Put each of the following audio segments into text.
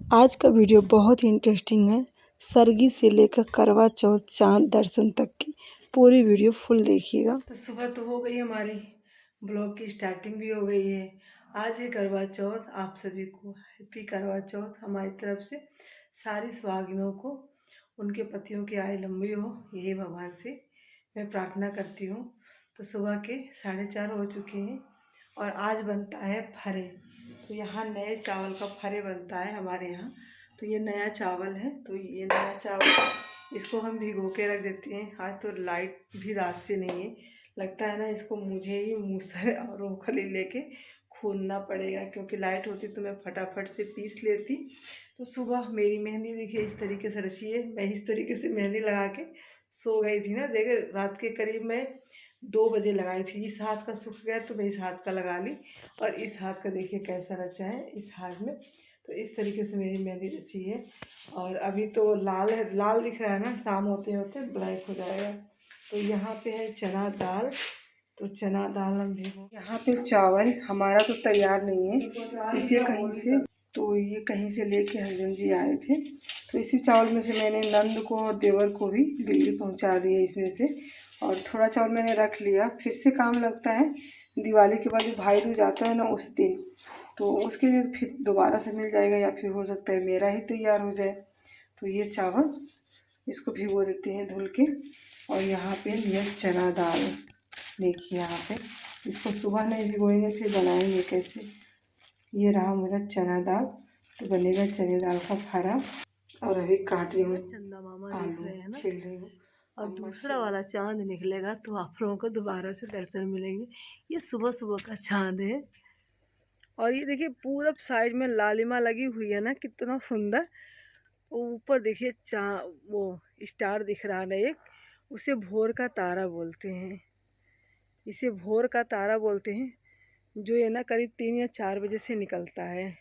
आज का वीडियो बहुत ही इंटरेस्टिंग है। सरगी से लेकर करवा चौथ चांद दर्शन तक की पूरी वीडियो फुल देखिएगा। तो सुबह तो हो गई, हमारी ब्लॉग की स्टार्टिंग भी हो गई है। आज है करवा चौथ। आप सभी को हैप्पी करवा चौथ हमारी तरफ से। सारी सुहागिनों को उनके पतियों की आयु लंबी हो, यही भगवान से मैं प्रार्थना करती हूँ। तो सुबह के 4:30 हो चुके हैं और आज बनता है फरे। तो यहाँ नए चावल का फरे बनता है हमारे यहाँ। तो ये नया चावल है, तो ये नया चावल इसको हम भिगो के रख देते हैं। आज तो लाइट भी रात से नहीं है, लगता है ना इसको मुझे ही मूसर और ओखली लेके खूनना पड़ेगा, क्योंकि लाइट होती तो मैं फटाफट से पीस लेती। तो सुबह मेरी मेहंदी देखिए इस तरीके से रची है। मैं इस तरीके से मेहंदी लगा के सो गई थी ना। देखे रात के करीब मैं 2 बजे लगाई थी। इस हाथ का सूख गया तो मैं इस हाथ का लगा ली, और इस हाथ का देखिए कैसा रचा है इस हाथ में। तो इस तरीके से मेरी मेहंदी रची है। और अभी तो लाल है, लाल दिख रहा है ना, शाम होते होते ब्लैक हो जाएगा। तो यहाँ पे है चना दाल। तो चना दाल हम भिगो। यहाँ पे चावल हमारा तो तैयार नहीं है, इसे कहीं से, तो ये कहीं से लेके हस्बैंड जी आए थे। तो इसी चावल में से मैंने नंद को और देवर को भी दिल्ली पहुँचा दिया इसमें से। और थोड़ा चावल मैंने रख लिया, फिर से काम लगता है दिवाली के बाद जो भाई दूज आता है ना उस दिन, तो उसके लिए फिर दोबारा से मिल जाएगा, या फिर हो सकता है मेरा ही तैयार हो जाए। तो ये चावल इसको भिगो देते हैं धुल के। और यहाँ पे लिया चना दाल, देखिए यहाँ पे इसको सुबह नहीं भिगोएंगे फिर बनाएंगे कैसे। ये रहा मेरा चना दाल। तो बनेगा चने दाल का फरा। और अभी काट रही हूँ चंदा मामा आलू, छिल रही हूँ। और दूसरा वाला चांद निकलेगा तो आप लोगों को दोबारा से दर्शन मिलेंगे। ये सुबह सुबह का चांद है। और ये देखिए पूरब साइड में लालिमा लगी हुई है ना, कितना सुंदर। ऊपर देखिए वो स्टार दिख रहा है एक, उसे भोर का तारा बोलते हैं। इसे भोर का तारा बोलते हैं, जो ये ना करीब 3 या 4 बजे से निकलता है।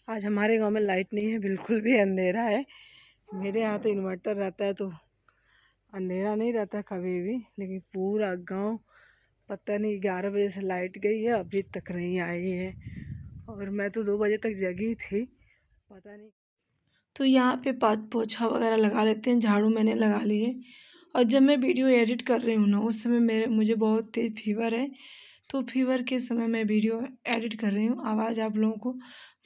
आज हमारे गांव में लाइट नहीं है, बिल्कुल भी अंधेरा है। मेरे यहाँ तो इन्वर्टर रहता है तो अंधेरा नहीं रहता कभी भी, लेकिन पूरा गांव पता नहीं 11 बजे से लाइट गई है, अभी तक नहीं आई है। और मैं तो 2 बजे तक जगी थी, पता नहीं। तो यहाँ पे पोछा वगैरह लगा लेते हैं, झाड़ू मैंने लगा ली है। और जब मैं वीडियो एडिट कर रही हूँ ना, उस समय मुझे बहुत तेज़ फीवर है। तो फीवर के समय मैं वीडियो एडिट कर रही हूँ। आवाज़ आप लोगों को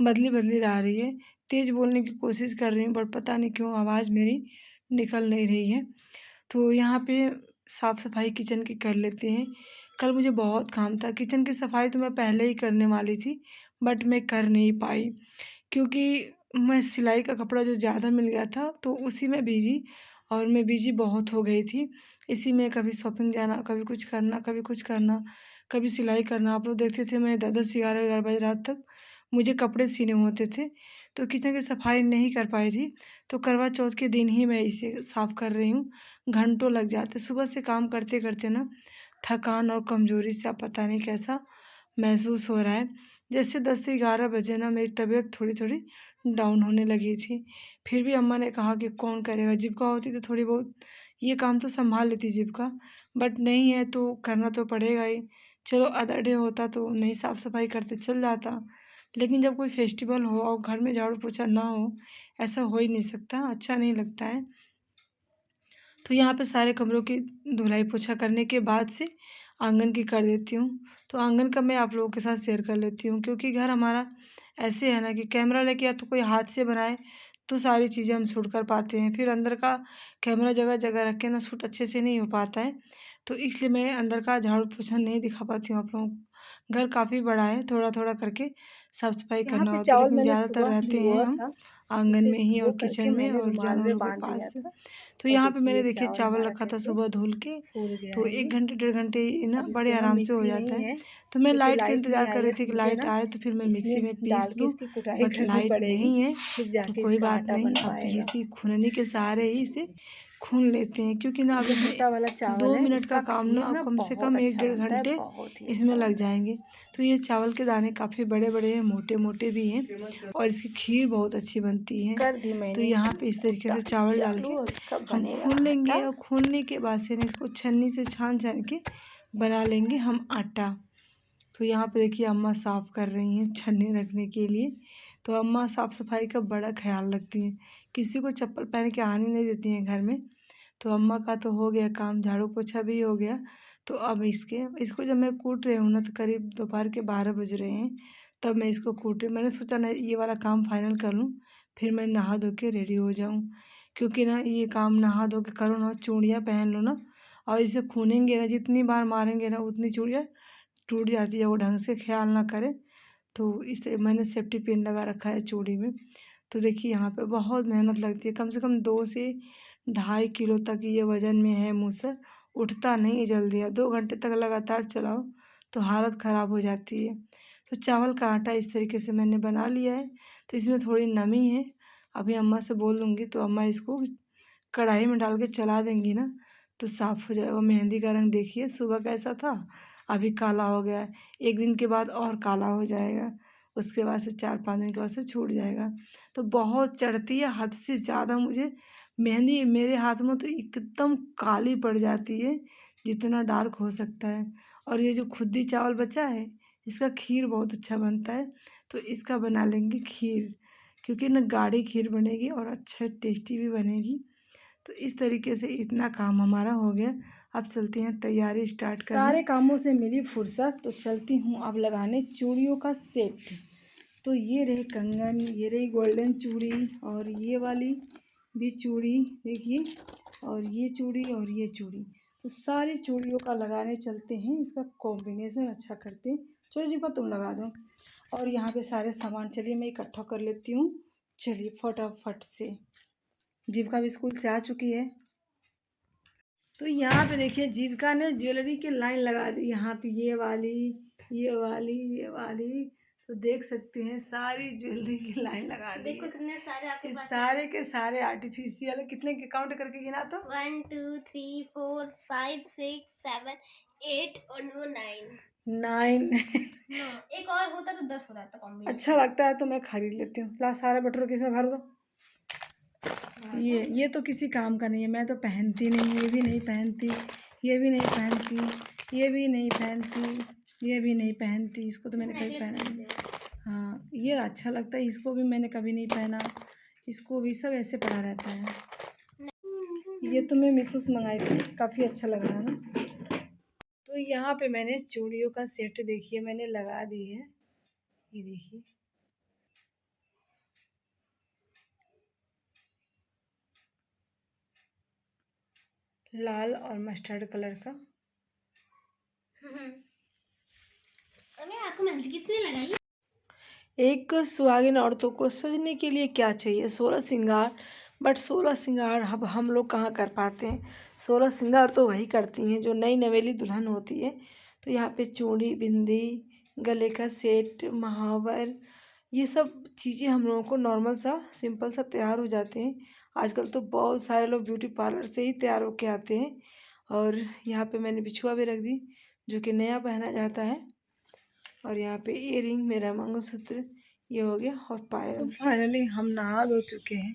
बदली बदली आ रही है। तेज़ बोलने की कोशिश कर रही हूँ, बट पता नहीं क्यों आवाज़ मेरी निकल नहीं रही है। तो यहाँ पे साफ़ सफाई किचन की कर लेते हैं। कल मुझे बहुत काम था। किचन की सफाई तो मैं पहले ही करने वाली थी, बट मैं कर नहीं पाई, क्योंकि मैं सिलाई का कपड़ा जो ज़्यादा मिल गया था तो उसी में बिजी, और मैं बिजी बहुत हो गई थी इसी में। कभी शॉपिंग जाना, कभी कुछ करना, कभी कुछ करना, कभी सिलाई करना। आप लोग देखते थे मैं 10-10, 11-11 बजे रात तक मुझे कपड़े सीने होते थे। तो किचन की सफाई नहीं कर पाई थी। तो करवा चौथ के दिन ही मैं इसे साफ़ कर रही हूँ। घंटों लग जाते सुबह से काम करते करते ना, थकान और कमज़ोरी से आप पता नहीं कैसा महसूस हो रहा है। जैसे 10 से 11 बजे ना मेरी तबीयत थोड़ी थोड़ी डाउन होने लगी थी। फिर भी अम्मा ने कहा कि कौन करेगा, जीविका होती तो थोड़ी बहुत ये काम तो संभाल लेती जीविका, बट नहीं है तो करना तो पड़ेगा ही। चलो अदर डे होता तो नहीं साफ़ सफाई करते चल जाता, लेकिन जब कोई फेस्टिवल हो और घर में झाड़ू पोछा ना हो, ऐसा हो ही नहीं सकता, अच्छा नहीं लगता है। तो यहाँ पे सारे कमरों की धुलाई पोछा करने के बाद से आंगन की कर देती हूँ। तो आंगन का मैं आप लोगों के साथ शेयर कर लेती हूँ, क्योंकि घर हमारा ऐसे है ना कि कैमरा लेके या तो कोई हाथ से बनाए तो सारी चीज़ें हम शूट कर पाते हैं, फिर अंदर का कैमरा जगह जगह रख के ना शूट अच्छे से नहीं हो पाता है। तो इसलिए मैं अंदर का झाड़ू पोछा नहीं दिखा पाती हूँ आप लोगों को। घर काफ़ी बड़ा है, थोड़ा थोड़ा करके साफ़ सफाई करना होता है, लेकिन ज़्यादातर रहते हैं हम आंगन में ही और किचन में और जानवरों के पास। तो यहाँ पे मैंने देखिए चावल रखा था सुबह धुल के, तो 1 घंटे 1.5 घंटे ना बड़े आराम से हो जाता है। तो मैं लाइट का इंतज़ार कर रही थी कि लाइट आए तो फिर मैं मिक्सी में पीस लूँ, बट लाइट नहीं है तो कोई बात नहीं, अब इसी खूननी के सहारे ही इसे खून लेते हैं, क्योंकि ना अभी इसमें 2 मिनट का काम ना अब कम से कम 1-1.5 घंटे इसमें लग जाएंगे। तो ये चावल के दाने काफ़ी बड़े बड़े हैं, मोटे मोटे भी हैं, और इसकी खीर बहुत अच्छी बनती है। तो यहाँ पे इस तरीके से चावल डाल के हम खून लेंगे, और खूनने के बाद से इसको छन्नी से छान छान के बना लेंगे हम आटा। तो यहाँ पे देखिए अम्मा साफ़ कर रही हैं छन्नी रखने के लिए। तो अम्मा साफ़ सफाई का बड़ा ख्याल रखती हैं, किसी को चप्पल पहन के आने नहीं देती हैं घर में। तो अम्मा का तो हो गया काम, झाड़ू पोछा भी हो गया। तो अब इसको जब मैं कूट रही हूँ ना, तो करीब दोपहर के 12 बज रहे हैं, तब मैं इसको कूट रही हूँ। मैंने सोचा ना ये वाला काम फाइनल कर लूँ, फिर मैं नहा धो के रेडी हो जाऊँ, क्योंकि ना ये काम नहा धो के करो ना, चूड़ियाँ पहन लो ना, और इसे खूनेंगे ना, जितनी बार मारेंगे ना उतनी चूड़ियाँ टूट जाती है, वो ढंग से ख्याल ना करें। तो इसलिए मैंने सेफ्टी पिन लगा रखा है चूड़ी में। तो देखिए यहाँ पे बहुत मेहनत लगती है, कम से कम 2 से ढाई किलो तक ये वज़न में है मूसर, उठता नहीं है जल्दी। 2 घंटे तक लगातार चलाओ तो हालत ख़राब हो जाती है। तो चावल का आटा इस तरीके से मैंने बना लिया है। तो इसमें थोड़ी नमी है, अभी अम्मा से बोल दूँगी तो अम्मा इसको कढ़ाई में डाल के चला देंगी ना, तो साफ़ हो जाएगा। मेहंदी का रंग देखिए सुबह कैसा था, अभी काला हो गया है। 1 दिन के बाद और काला हो जाएगा, उसके बाद से 4-5 दिन के बाद से छूट जाएगा। तो बहुत चढ़ती है हद से ज़्यादा, मुझे मेहंदी मेरे हाथ में तो एकदम काली पड़ जाती है, जितना डार्क हो सकता है। और ये जो खुद्दी चावल बचा है, इसका खीर बहुत अच्छा बनता है, तो इसका बना लेंगे खीर, क्योंकि ना गाढ़ी खीर बनेगी और अच्छा टेस्टी भी बनेगी। तो इस तरीके से इतना काम हमारा हो गया। अब चलते हैं तैयारी स्टार्ट करने। सारे कामों से मिली फुर्सत, तो चलती हूँ अब लगाने चूड़ियों का सेट। तो ये रही कंगन, ये रही गोल्डन चूड़ी, और ये वाली भी चूड़ी देखिए, और ये चूड़ी और ये चूड़ी। तो सारी चूड़ियों का लगाने चलते हैं, इसका कॉम्बिनेशन अच्छा करते हैं। चलो जी, पर तुम लगा दो। और यहाँ पे सारे सामान चलिए मैं इकट्ठा कर लेती हूँ। चलिए फटाफट से। जीविका भी स्कूल से आ चुकी है। तो यहाँ पे देखिए जीविका ने ज्वेलरी की लाइन लगा दी, यहाँ पे ये वाली, ये वाली, ये वाली। तो देख सकते हैं सारी ज्वेलरी की लाइन लगा दी। देखो कितने सारे आपके पास, सारे के सारे आर्टिफिशियल है। कितने के काउंट करके गिना तो 1 2 3 4 5 6 7 8 और 9 एक और होता तो 10 हो रहा था कॉम्बिनेशन। अच्छा लगता है तो मैं खरीद लेती हूँ। ला सारा बटोर किसमें भर दो। ये तो किसी काम का नहीं है, मैं तो पहनती नहीं, ये भी नहीं पहनती, ये भी नहीं पहनती, ये भी नहीं पहनती, ये भी नहीं पहनती। इसको तो मैंने कभी पहना नहीं। हाँ ये अच्छा लगता है, इसको भी मैंने कभी नहीं पहना, इसको भी सब ऐसे पड़ा रहता है। ये तो मैं मीशो से मंगाई थी, काफ़ी अच्छा लग रहा है ना। तो यहाँ पे मैंने चूड़ियों का सेट देखिए मैंने लगा दी है, ये देखिए। लाल और मस्टर्ड कलर का। अरे आपको मेहंदी किसने लगाई? एक सुहागिन औरतों को सजने के लिए क्या चाहिए? 16 श्रृंगार। बट 16 श्रृंगार अब हम लोग कहाँ कर पाते हैं। 16 श्रृंगार तो वही करती हैं जो नई नवेली दुल्हन होती है। तो यहाँ पे चूड़ी, बिंदी, गले का सेट, महावर, ये सब चीज़ें हम लोगों को नॉर्मल सा सिंपल सा तैयार हो जाते हैं। आजकल तो बहुत सारे लोग ब्यूटी पार्लर से ही तैयार होके आते हैं। और यहाँ पे मैंने बिछुआ भी रख दी, जो कि नया पहना जाता है। और यहाँ पे इयररिंग, मेरा मंगलसूत्र, ये हो गया, और पायल। तो फाइनली हम नहा धो चुके हैं,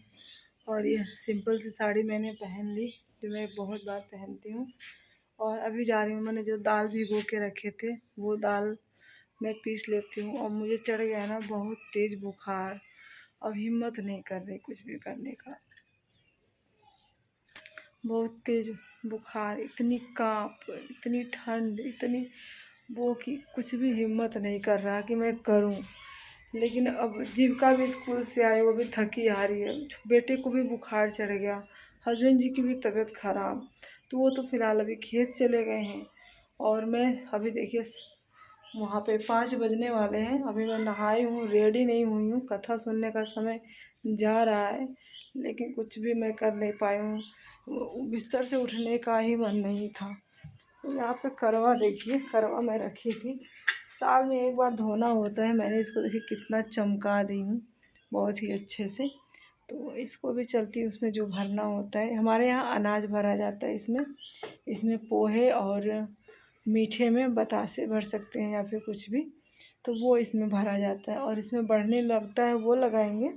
और ये सिंपल सी साड़ी मैंने पहन ली, जो मैं बहुत बार पहनती हूँ। और अभी जा रही हूँ, मैंने जो दाल भिगो के रखे थे वो दाल मैं पीस लेती हूँ। और मुझे चढ़ गया ना बहुत तेज़ बुखार, अब हिम्मत नहीं कर रही कुछ भी करने का। बहुत तेज़ बुखार, इतनी काँप, इतनी ठंड, इतनी वो कि कुछ भी हिम्मत नहीं कर रहा कि मैं करूं। लेकिन अब जीविका भी स्कूल से आई, वो भी थकी आ रही है, बेटे को भी बुखार चढ़ गया, हस्बैंड जी की भी तबीयत ख़राब, तो वो तो फ़िलहाल अभी खेत चले गए हैं। और मैं अभी देखिए वहाँ पे 5 बजने वाले हैं, अभी मैं नहाई हूँ, रेडी नहीं हुई हूँ, कथा सुनने का समय जा रहा है, लेकिन कुछ भी मैं कर नहीं पाई हूँ, बिस्तर से उठने का ही मन नहीं था। यहाँ पे करवा देखिए, करवा मैं रखी थी, साल में एक बार धोना होता है, मैंने इसको देखिए कितना चमका दी हूँ बहुत ही अच्छे से। तो इसको भी चलती उसमें जो भरना होता है, हमारे यहाँ अनाज भरा जाता है इसमें। इसमें पोहे और मीठे में बतासे भर सकते हैं या फिर कुछ भी, तो वो इसमें भरा जाता है। और इसमें बढ़ने लगता है वो लगाएंगे।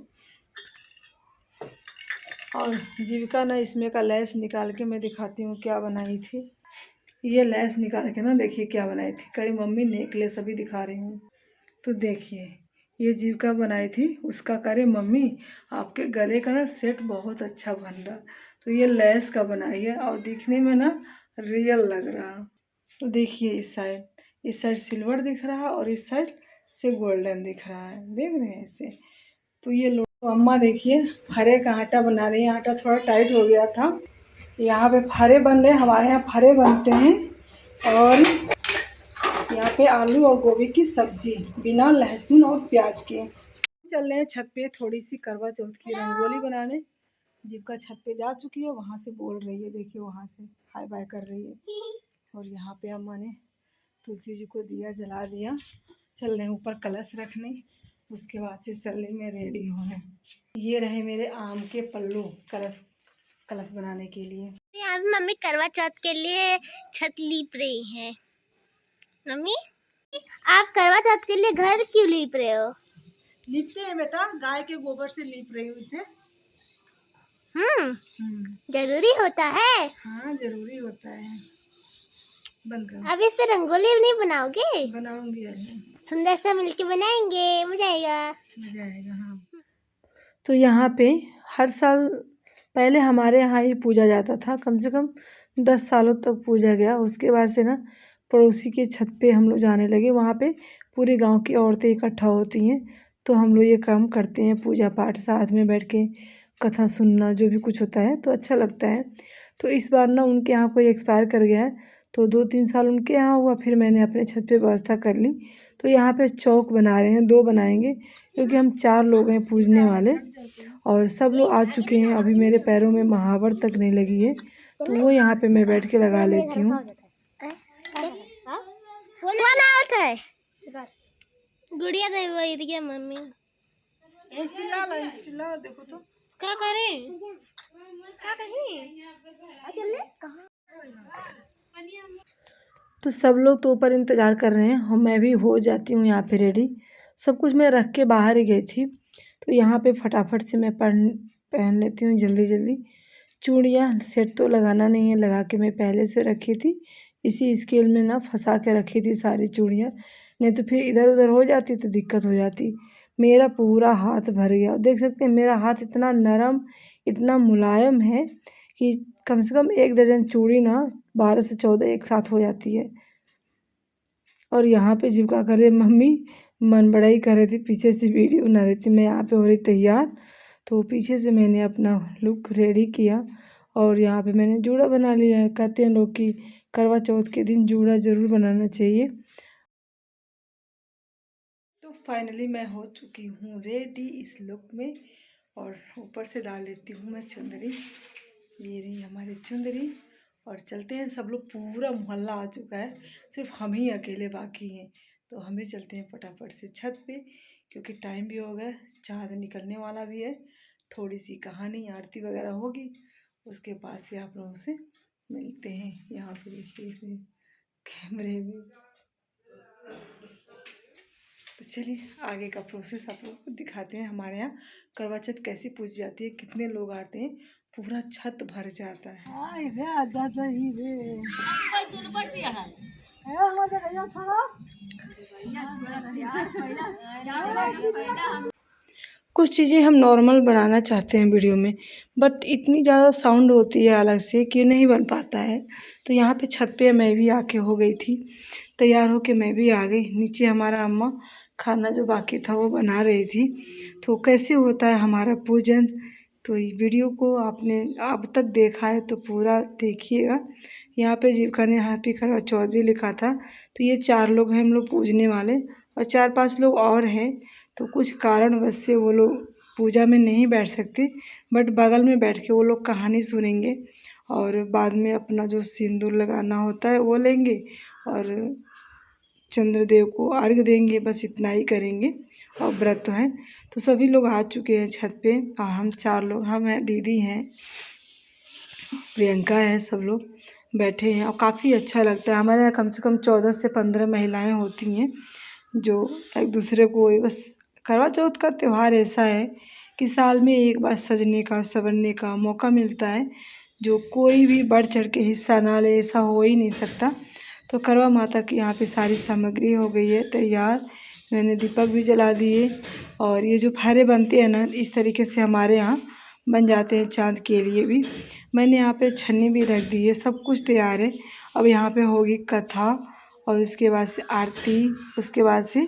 और जीविका ना इसमें का लैस निकाल के मैं दिखाती हूँ क्या बनाई थी। ये लैस निकाल के ना देखिए क्या बनाई थी, करी मम्मी नेकलेस अभी दिखा रही हूँ। तो देखिए ये जीविका बनाई थी, उसका करे मम्मी आपके गले का ना सेट बहुत अच्छा बन रहा। तो ये लेस का बनाई है और दिखने में ना रियल लग रहा। तो देखिए इस साइड सिल्वर दिख रहा है और इस साइड से गोल्डन दिख रहा है, देख रहे हैं इसे। तो ये लो, तो अम्मा देखिए फरे का आटा बना रही है। आटा थोड़ा टाइट हो गया था। यहाँ पे फरे बन रहे हैं, हमारे यहाँ फरे बनते हैं। और यहाँ पे आलू और गोभी की सब्जी बिना लहसुन और प्याज के। चल रहे हैं छत पे थोड़ी सी करवा चौथ की रंगोली बनाने। जीविका छत पे जा चुकी है, वहाँ से बोल रही है, देखिए वहाँ से हाय बाय कर रही है। और यहाँ पे अम्मा ने तुलसी जी को दिया जला दिया। चल रहे हैं ऊपर कलश रखने, उसके बाद से चल रही मैं रेडी होने। ये रहे मेरे आम के पल्लू कलश बनाने के लिए। यहाँ पे मम्मी करवा चौथ के लिए छत लीप रही है। मम्मी आप करवा चौथ के लिए घर क्यों लीप रहे हो? लीपते हैं बेटा, गाय के गोबर से लीप रही हूँ इसे। जरूरी होता है। हाँ जरूरी होता है। बंद करो। अब इस पे रंगोली नहीं बनाओगे? बनाऊंगी, सुंदर सा मिलके बनाएंगे, मजा आएगा। मजा आएगा। हाँ। तो यहाँ पे हर साल पहले हमारे यहाँ ही पूजा जाता था, कम से कम 10 सालों तक पूजा गया। उसके बाद से ना पड़ोसी के छत पे हम लोग जाने लगे। वहाँ पे पूरे गांव की औरतें इकट्ठा होती हैं, तो हम लोग ये काम करते हैं, पूजा पाठ साथ में बैठ के कथा सुनना, जो भी कुछ होता है तो अच्छा लगता है। तो इस बार ना उनके यहाँ कोई एक्सपायर कर गया है, तो 2-3 साल उनके यहाँ हुआ, फिर मैंने अपने छत पे व्यवस्था कर ली। तो यहाँ पे चौक बना रहे हैं, 2 बनाएंगे क्योंकि हम 4 लोग हैं पूजने वाले और सब लोग आ चुके हैं। अभी मेरे पैरों में महावर तक नहीं लगी है, तो वो यहाँ पे मैं बैठ के लगा लेती हूँ। गुड़िया दे दिया मम्मी। चिल्ला देखो तो क्या करें? क्या करें? तो सब लोग तो ऊपर इंतज़ार कर रहे हैं, हम मैं भी हो जाती हूँ यहाँ पे रेडी। सब कुछ मैं रख के बाहर ही गई थी, तो यहाँ पे फटाफट से मैं पहन लेती हूँ जल्दी जल्दी। चूड़ियाँ सेट तो लगाना नहीं है, लगा के मैं पहले से रखी थी, इसी स्केल में ना फंसा के रखी थी सारी चूड़ियाँ, नहीं तो फिर इधर उधर हो जाती तो दिक्कत हो जाती। मेरा पूरा हाथ भर गया, देख सकते हैं मेरा हाथ इतना नरम इतना मुलायम है कि कम से कम 1 दर्जन चूड़ी ना 12 से 14 एक साथ हो जाती है। और यहाँ पे जीविका कर रही मम्मी मन बड़ा ही कर रही थी, पीछे से वीडियो बना रही थी। मैं यहाँ पे हो रही तैयार, तो पीछे से मैंने अपना लुक रेडी किया और यहाँ पे मैंने जूड़ा बना लिया है। कहते हैं लोग कि करवा चौथ के दिन जूड़ा ज़रूर बनाना चाहिए। तो फाइनली मैं हो चुकी हूँ रेडी इस लुक में, और ऊपर से डाल लेती हूँ मैं चुंदरी। ये रही हमारी चुंदरी, और चलते हैं। सब लोग पूरा मोहल्ला आ चुका है, सिर्फ हम ही अकेले बाकी हैं। तो हमें चलते हैं फटाफट से छत पे, क्योंकि टाइम भी हो गया, चाँद निकलने वाला भी है। थोड़ी सी कहानी आरती वगैरह होगी, उसके बाद से आप लोगों से मिलते हैं। यहाँ पे देखिए इसमें कैमरे भी। तो चलिए आगे का प्रोसेस आप लोगों को दिखाते हैं। हमारे यहाँ करवा चौथ कैसी पूजी जाती है, कितने लोग आते हैं, पूरा छत भर जाता है। कुछ चीज़ें हम नॉर्मल बनाना चाहते हैं वीडियो में, बट इतनी ज़्यादा साउंड होती है अलग से कि नहीं बन पाता है। तो यहाँ पे छत पे मैं भी आके हो गई थी तैयार होके, मैं भी आ गई नीचे। हमारा अम्मा खाना जो बाकी था वो बना रही थी। तो कैसे होता है हमारा पूजन, तो ये वीडियो को आपने अब तक देखा है तो पूरा देखिएगा। यहाँ पे जीविका ने हैप्पी करवा चौथ भी लिखा था। तो ये 4 लोग हैं हम लोग पूजने वाले, और 4-5 लोग और हैं। तो कुछ कारणवश से वो लोग पूजा में नहीं बैठ सकते, बट बगल में बैठ के वो लोग कहानी सुनेंगे और बाद में अपना जो सिंदूर लगाना होता है वो लेंगे और चंद्रदेव को अर्घ देंगे, बस इतना ही करेंगे। और व्रत हैं। तो सभी लोग आ चुके हैं छत पे, और हम 4 लोग, हम हैं, दीदी हैं, प्रियंका है, सब लोग बैठे हैं। और काफ़ी अच्छा लगता है। हमारे यहाँ कम से कम 14 से 15 महिलाएं होती हैं जो एक दूसरे को, बस करवा चौथ का त्यौहार ऐसा है कि साल में एक बार सजने का संवरने का मौका मिलता है, जो कोई भी बढ़ चढ़ के हिस्सा ना ले ऐसा हो ही नहीं सकता। तो करवा माता की यहाँ पे सारी सामग्री हो गई है तैयार। मैंने दीपक भी जला दिए। और ये जो फायरे बनते हैं ना, इस तरीके से हमारे यहाँ बन जाते हैं चाँद के लिए भी। मैंने यहाँ पे छन्नी भी रख दी है, सब कुछ तैयार है। अब यहाँ पे होगी कथा और उसके बाद से आरती, उसके बाद से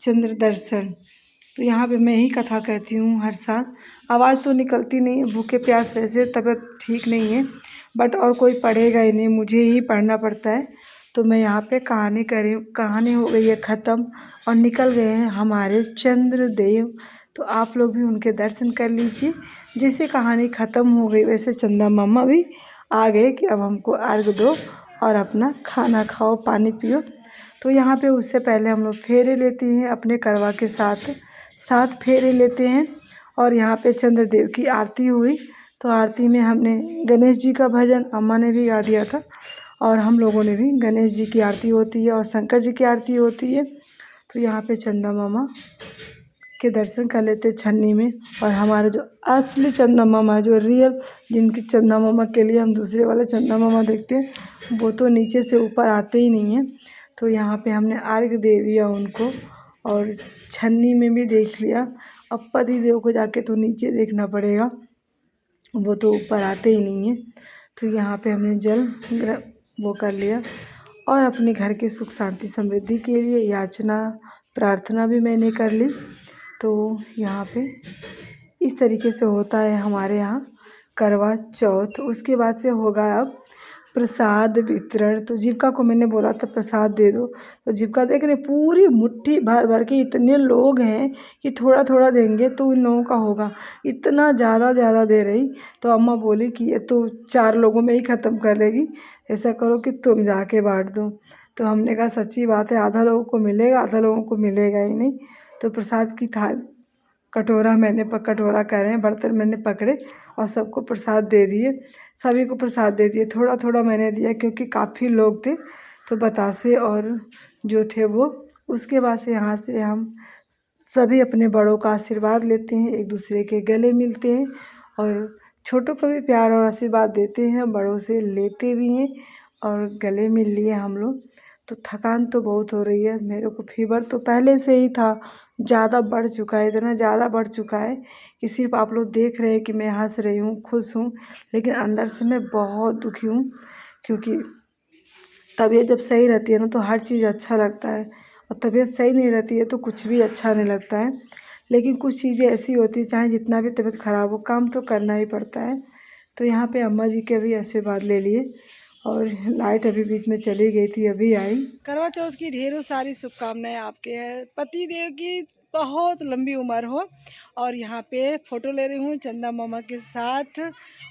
चंद्र दर्शन। तो यहाँ पे मैं ही कथा कहती हूँ हर साल। आवाज़ तो निकलती नहीं है, भूखे प्यास, वैसे तबीयत ठीक नहीं है, बट और कोई पढ़ेगा ही नहीं, मुझे ही पढ़ना पड़ता है। तो मैं यहाँ पे कहानी हो गई है ख़त्म और निकल गए हैं हमारे चंद्रदेव। तो आप लोग भी उनके दर्शन कर लीजिए। जैसे कहानी ख़त्म हो गई वैसे चंदा मामा भी आ गए कि अब हमको अर्घ दो और अपना खाना खाओ, पानी पियो। तो यहाँ पे उससे पहले हम लोग फेरे लेते हैं अपने करवा के साथ, 7 फेरे लेते हैं। और यहाँ पे चंद्रदेव की आरती हुई, तो आरती में हमने गणेश जी का भजन अम्मा ने भी गा दिया था और हम लोगों ने भी, गणेश जी की आरती होती है और शंकर जी की आरती होती है। तो यहाँ पे चंदा मामा के दर्शन कर लेते छन्नी में। और हमारे जो असली चंदा मामा, जो रियल, जिनकी चंदा मामा के लिए हम दूसरे वाले चंदा मामा देखते हैं, वो तो नीचे से ऊपर आते ही नहीं हैं। तो यहाँ पे हमने अर्घ दे दिया उनको और छन्नी में भी देख लिया। अब पति देव को जाके तो नीचे देखना पड़ेगा, वो तो ऊपर आते ही नहीं हैं। तो यहाँ पे हमने जल वो कर लिया और अपने घर के सुख शांति समृद्धि के लिए याचना प्रार्थना भी मैंने कर ली। तो यहाँ पे इस तरीके से होता है हमारे यहाँ करवा चौथ। उसके बाद से होगा अब प्रसाद वितरण। तो जीविका को मैंने बोला था प्रसाद दे दो, तो जीविका देख रहे पूरी मुट्ठी भर भर के, इतने लोग हैं कि थोड़ा थोड़ा देंगे तो इन लोगों का होगा, इतना ज़्यादा दे रही। तो अम्मा बोली कि ये तो 4 लोगों में ही ख़त्म कर लेगी, ऐसा करो कि तुम जाके बांट दो। तो हमने कहा सच्ची बात है, आधा लोगों को मिलेगा, आधा लोगों को मिलेगा ही नहीं। तो प्रसाद की कटोरा मैंने कटोरा कह रहे हैं, बर्तन मैंने पकड़े और सबको प्रसाद दे दिए, सभी को प्रसाद दे दिए। थोड़ा थोड़ा मैंने दिया क्योंकि काफ़ी लोग थे, तो बतासे और जो थे वो। उसके बाद से यहाँ से हम सभी अपने बड़ों का आशीर्वाद लेते हैं, एक दूसरे के गले मिलते हैं और छोटों को भी प्यार और आशीर्वाद देते हैं, बड़ों से लेते भी हैं और गले मिल लिए हम लोग। तो थकान तो बहुत हो रही है मेरे को, फीवर तो पहले से ही था, ज़्यादा बढ़ चुका है, इतना ज़्यादा बढ़ चुका है कि सिर्फ आप लोग देख रहे हैं कि मैं हंस रही हूँ, खुश हूँ, लेकिन अंदर से मैं बहुत दुखी हूँ। क्योंकि तबीयत जब सही रहती है ना तो हर चीज़ अच्छा लगता है, और तबीयत सही नहीं रहती है तो कुछ भी अच्छा नहीं लगता है। लेकिन कुछ चीज़ें ऐसी होती है, चाहे जितना भी तबीयत ख़राब हो, काम तो करना ही पड़ता है। तो यहाँ पे अम्मा जी के भी आशीर्वाद ले लिए और लाइट अभी बीच में चली गई थी, अभी आई। करवा चौथ की ढेरों सारी शुभकामनाएं आपके हैं, पति देव की बहुत लंबी उम्र हो। और यहाँ पे फ़ोटो ले रही हूँ चंदा मामा के साथ।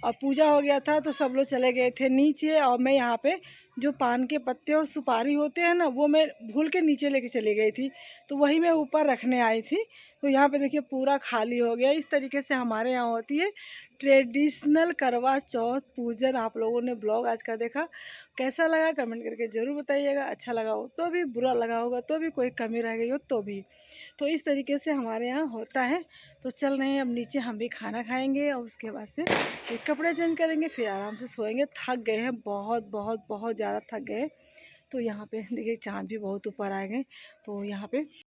और पूजा हो गया था तो सब लोग चले गए थे नीचे, और मैं यहाँ पे जो पान के पत्ते और सुपारी होते हैं ना, वो मैं भूल के नीचे लेके चली गई थी, तो वही मैं ऊपर रखने आई थी। तो यहाँ पे देखिए पूरा खाली हो गया। इस तरीके से हमारे यहाँ होती है ट्रेडिशनल करवा चौथ पूजन। आप लोगों ने ब्लॉग आज का देखा, कैसा लगा कमेंट करके ज़रूर बताइएगा। अच्छा लगा हो तो भी, बुरा लगा होगा तो भी, कोई कमी रह गई हो तो भी। तो इस तरीके से हमारे यहाँ होता है। तो चल रहे हैं अब नीचे, हम भी खाना खाएंगे और उसके बाद से फिर कपड़े चेंज करेंगे, फिर आराम से सोएंगे। थक गए हैं, बहुत बहुत बहुत ज़्यादा थक गए। तो यहाँ पे देखिए चाँद भी बहुत ऊपर आ गए। तो यहाँ पे